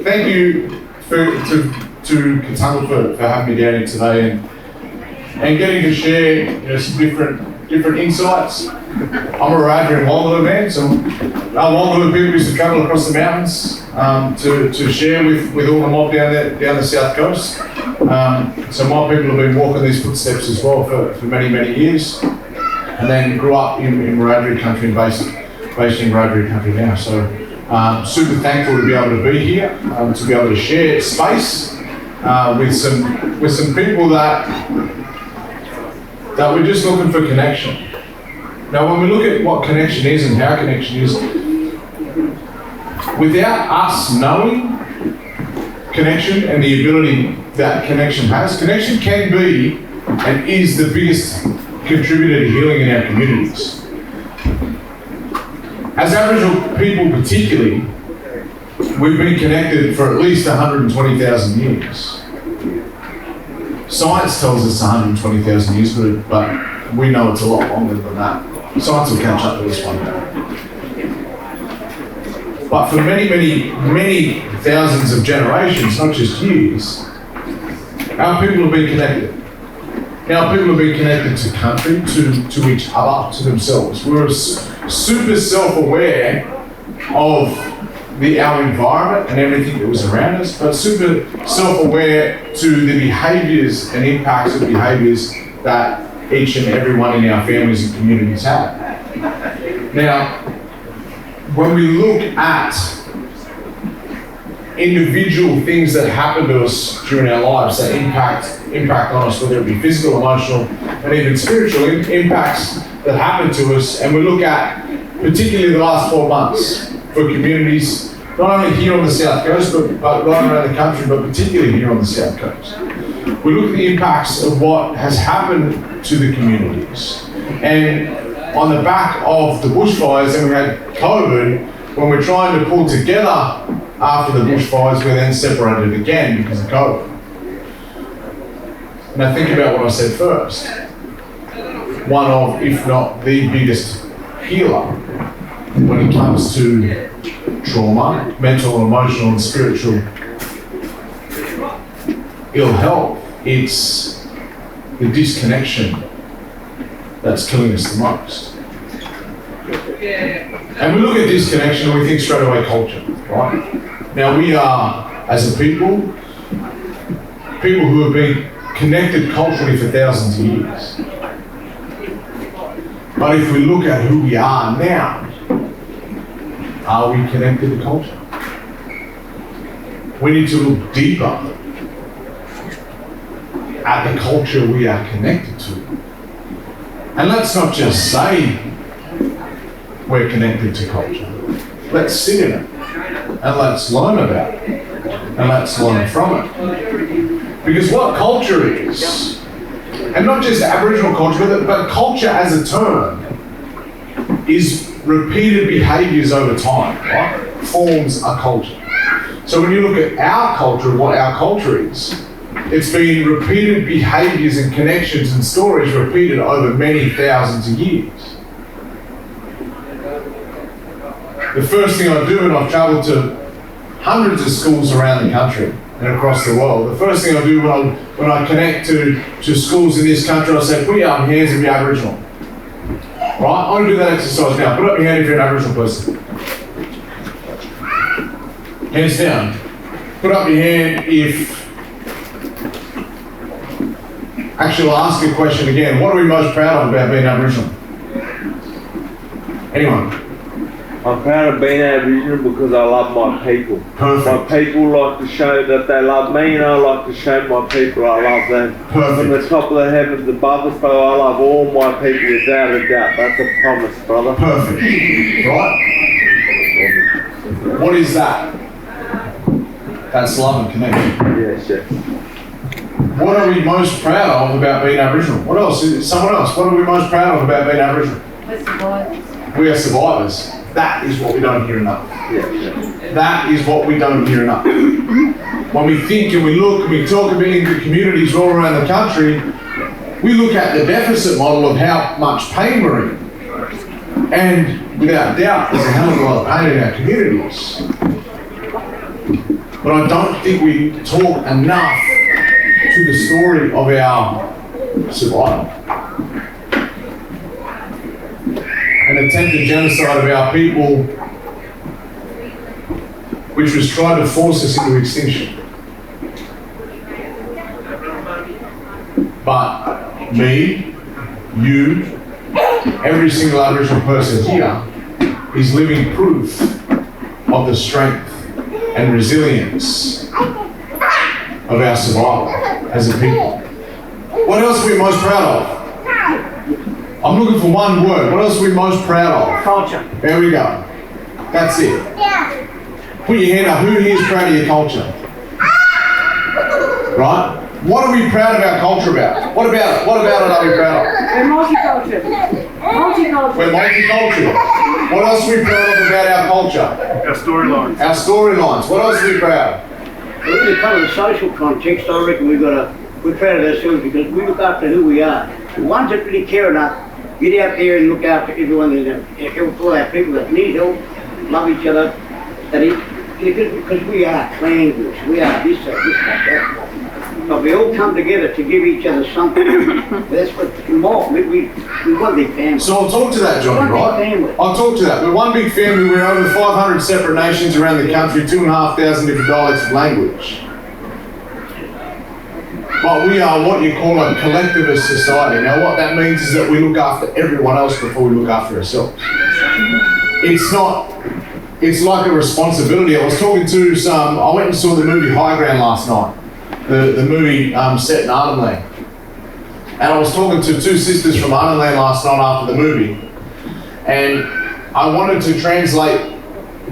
thank you to Katungul for having me down here today and getting to share some different insights. I'm a Wiradjuri and Wallaloo man, so our Wallaloo people used to travel across the mountains to share with all the mob down the south coast. So my people have been walking these footsteps as well for many years, and then grew up in Wiradjuri country and based in Wiradjuri country now. So super thankful to be able to be here, to be able to share space with some people that we're just looking for connection. Now, when we look at what connection is and how connection is, without us knowing connection and the ability that connection has, connection can be and is the biggest contributor to healing in our communities. As Aboriginal people particularly, we've been connected for at least 120,000 years. Science tells us 120,000 years, but we know it's a lot longer than that. Science will catch up to us one day. But for many thousands of generations, not just years, our people have been connected. Our people have been connected to country, to each other, to themselves. We're super self-aware of our environment and everything that was around us, but super self-aware to the behaviours and impacts of behaviours that each and every one in our families and communities have. Now, when we look at individual things that happen to us during our lives that impact on us, whether it be physical, emotional, and even spiritual impacts that happen to us, and we look at particularly the last 4 months for communities, not only here on the south coast, but right around the country, but particularly here on the south coast. We look at the impacts of what has happened to the communities. And on the back of the bushfires, and we had COVID, when we're trying to pull together after the bushfires, we're then separated again because of COVID. Now think about what I said first. One of, if not the biggest healer when it comes to trauma, mental, emotional, and spiritual ill health. It's the disconnection that's killing us the most. And we look at disconnection and we think straight away culture, right? Now we are, as a people who have been connected culturally for thousands of years. But if we look at who we are now, are we connected to culture? We need to look deeper at the culture we are connected to. And let's not just say we're connected to culture. Let's sit in it and let's learn about it and let's learn from it. Because what culture is, and not just Aboriginal culture, but culture as a term, is repeated behaviours over time, right? Forms a culture. So when you look at our culture, what our culture is, it's been repeated behaviours and connections and stories repeated over many thousands of years. The first thing I do, and I've travelled to hundreds of schools around the country and across the world, the first thing I do when I connect to schools in this country, I say, put your hands if you're Aboriginal. Right? I'm going to do that exercise now. Put up your hand if you're an Aboriginal person. Hands down. Put up your hand if... Actually, I'll ask a question again. What are we most proud of about being Aboriginal? Anyone? I'm proud of being Aboriginal because I love my people. Perfect. My people like to show that they love me, and I like to show my people I love them. Perfect. From the top of the heavens above us, so I love all my people without a doubt. That's a promise, brother. Perfect. Right? What is that? That's love and connection. Yes, yes. What are we most proud of about being Aboriginal? What else? Someone else. What are we most proud of about being Aboriginal? We're survivors. We are survivors. That is what we don't hear enough. Yes, yes. That is what we don't hear enough. When we think and we look and we talk about into communities all around the country, we look at the deficit model of how much pain we're in. And without doubt, there's a hell of a lot of pain in our communities. But I don't think we talk enough to the story of our survival. An attempted genocide of our people, which was trying to force us into extinction. But me, you, every single Aboriginal person here is living proof of the strength and resilience of our survival as a people. What else are we most proud of? I'm looking for one word. What else are we most proud of? Culture. There we go. That's it. Put your hand up. Who here is proud of your culture? Right? What are we proud of our culture about? What about it? What about it are we proud of? We're multicultural. Multicultural. We're multicultural. What else are we proud of about our culture? Our storylines. Our storylines. What else are we proud of? Well, in kind of the social context, I reckon we're proud of ourselves because we look after who we are. The ones that really care enough, get out there and look after everyone, all our people that need help, love each other, because we are clan groups, we are this, that. But we all come together to give each other something. That's what more. We want to be family. So I'll talk to that, Johnny, right? Family. I'll talk to that. We're one big family. We're over 500 separate nations around the country, 2,500 different dialects of language. But we are what you call a collectivist society. Now what that means is that we look after everyone else before we look after ourselves. It's like a responsibility. I was talking to I went and saw the movie High Ground last night. The movie set in Arnhem. And I was talking to two sisters from Arnhem last night after the movie. And I wanted to translate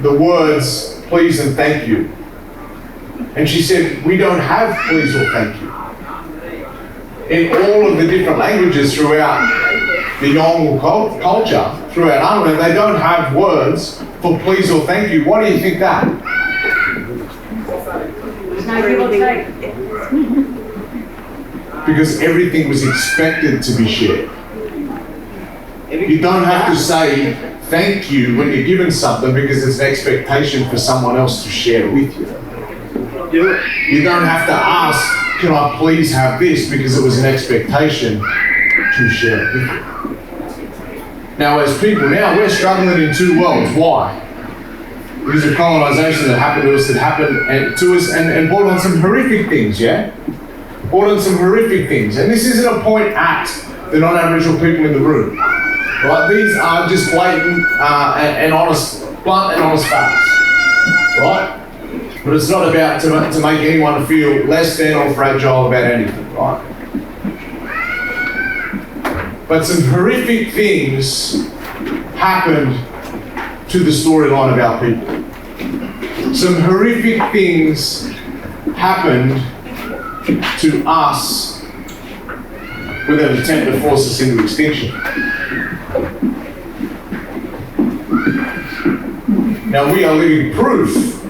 the words please and thank you. And she said, we don't have please or thank you. In all of the different languages throughout the Yolngu culture, throughout Arnhem, they don't have words for please or thank you. Why do you think that? Because everything was expected to be shared. You don't have to say thank you when you're given something because it's an expectation for someone else to share with you. You don't have to ask, can I please have this, because it was an expectation to share it with you. Now as people now, we're struggling in two worlds. Why? Because of colonisation that happened to us, and brought on some horrific things, yeah? Brought on some horrific things. And this isn't a point at the non-Aboriginal people in the room, right? These are just blatant and honest, blunt and honest facts, right? But it's not about to make anyone feel less than or fragile about anything, right? But some horrific things happened to the storyline of our people. Some horrific things happened to us with an attempt to force us into extinction. Now we are living proof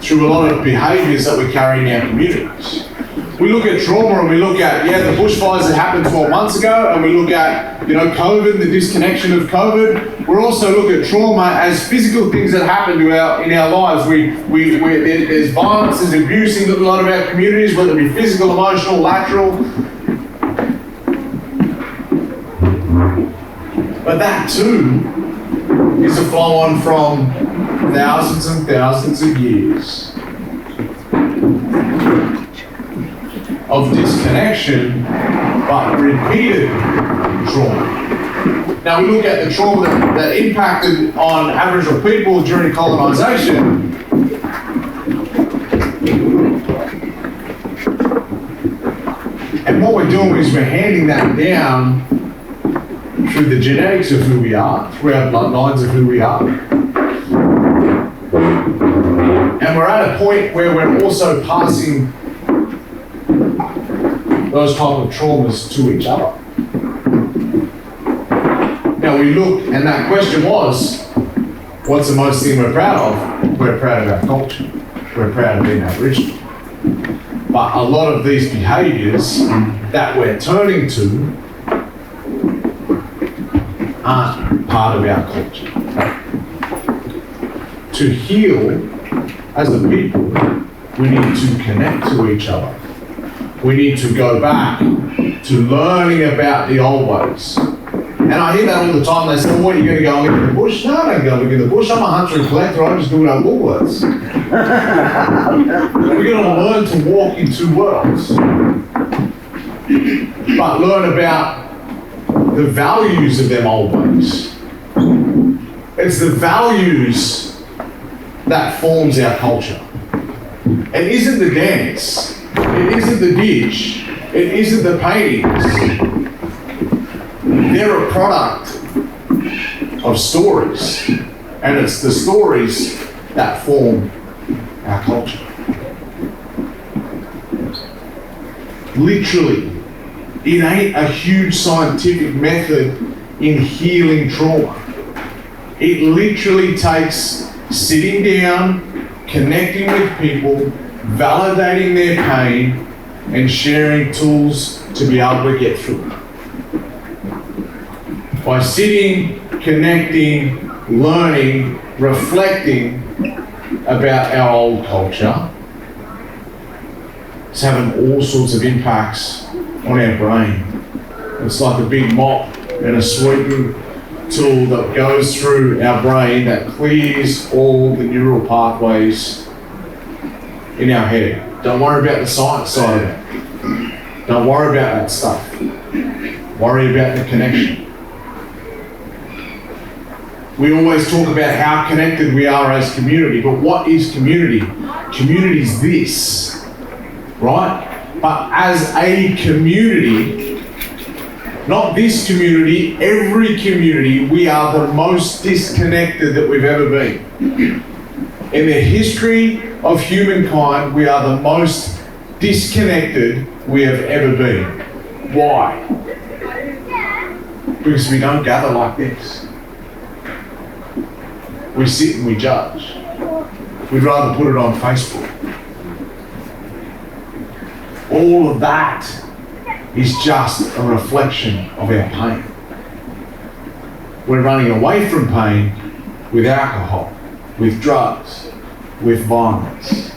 through a lot of behaviours that we carry in our communities. We look at trauma and we look at, the bushfires that happened 12 months ago, and we look at, COVID, the disconnection of COVID. We're also looking at trauma as physical things that happen in our lives. There's violence, there's abuse in a lot of our communities, whether it be physical, emotional, lateral. But that too is a flow on from thousands and thousands of years of disconnection, but repeated trauma. Now we look at the trauma that impacted on Aboriginal people during colonisation. And what we're doing is we're handing that down through the genetics of who we are, through our bloodlines of who we are. And we're at a point where we're also passing those type of traumas to each other. Now we look, and that question was, what's the most thing we're proud of? We're proud of our culture. We're proud of being Aboriginal. But a lot of these behaviours that we're turning to aren't part of our culture. to heal as a people, we need to connect to each other. We need to go back to learning about the old ways. And I hear that all the time. They say, well, what, are you going to go and live in the bush? No, I don't go and live in the bush. I'm a hunter and collector. I just do it at Woolworths. We're going to learn to walk in two worlds. But learn about the values of them old ways. It's the values that forms our culture. It isn't the dance. It isn't the dish. It isn't the paintings. They're a product of stories. And it's the stories that form our culture. Literally, it ain't a huge scientific method in healing trauma. It literally takes sitting down, connecting with people, validating their pain, and sharing tools to be able to get through it. By sitting, connecting, learning, reflecting about our old culture, it's having all sorts of impacts on our brain. It's like a big mop and a sweeping tool that goes through our brain that clears all the neural pathways in our head. Don't worry about the science side of it. Don't worry about that stuff. Worry about the connection. We always talk about how connected we are as community, but what is community? Community is this, right? But as a community, not this community, every community, we are the most disconnected that we've ever been. In the history of humankind, we are the most disconnected we have ever been. Why? Because we don't gather like this. We sit and we judge. We'd rather put it on Facebook. All of that is just a reflection of our pain. We're running away from pain with alcohol, with drugs, with violence.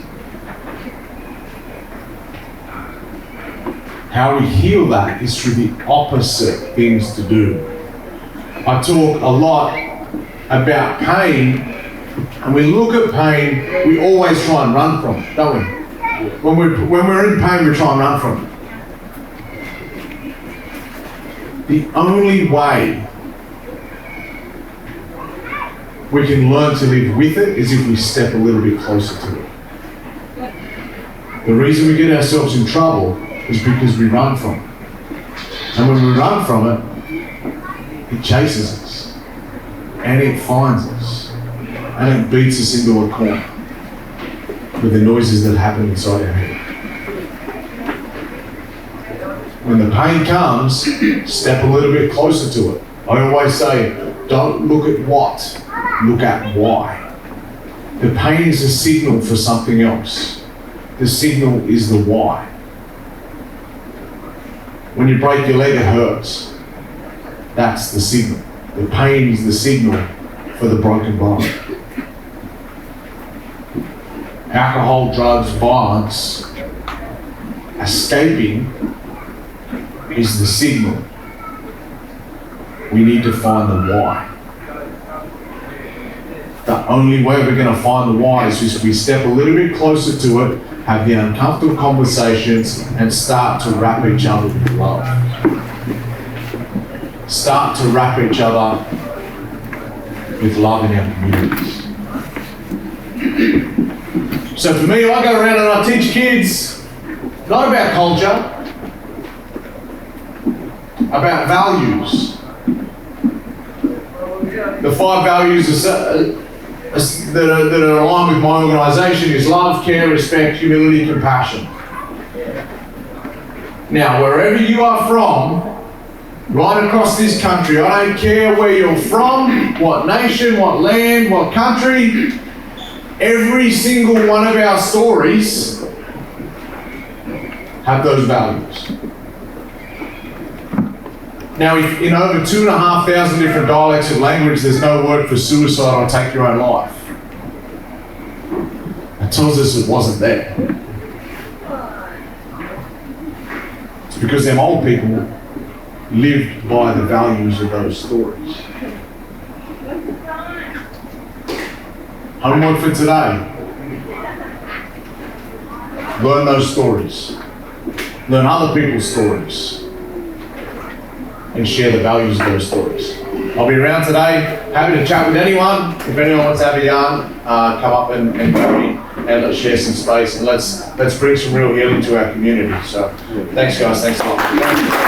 How we heal that is through the opposite things to do. I talk a lot about pain, and we look at pain, we always try and run from it, don't we? When we're in pain, we try and run from it. The only way we can learn to live with it is if we step a little bit closer to it. The reason we get ourselves in trouble is because we run from it. And when we run from it, it chases us. And it finds us. And it beats us into a corner with the noises that happen inside our head. When the pain comes, step a little bit closer to it. I always say, don't look at what, look at why. The pain is a signal for something else. The signal is the why. When you break your leg, it hurts. That's the signal. The pain is the signal for the broken bone. Alcohol, drugs, violence, escaping is the signal. We need to find the why. The only way we're going to find the why is if we step a little bit closer to it, have the uncomfortable conversations, and start to wrap each other with love. Start to wrap each other with love in our communities. So for me, I go around and I teach kids not about culture, about values. The 5 values that are aligned with my organisation is love, care, respect, humility, compassion. Now, wherever you are from, right across this country, I don't care where you're from, what nation, what land, what country, every single one of our stories have those values. Now, if in over 2,500 different dialects of language, there's no word for suicide or take your own life. tells us it wasn't there. It's because them old people lived by the values of those stories. Homework for today. Learn those stories. Learn other people's stories. And share the values of those stories. I'll be around today. Happy to chat with anyone. If anyone wants to have a yarn, come up and join me and let's share some space and let's bring some real healing to our community. So thanks guys, thanks a lot.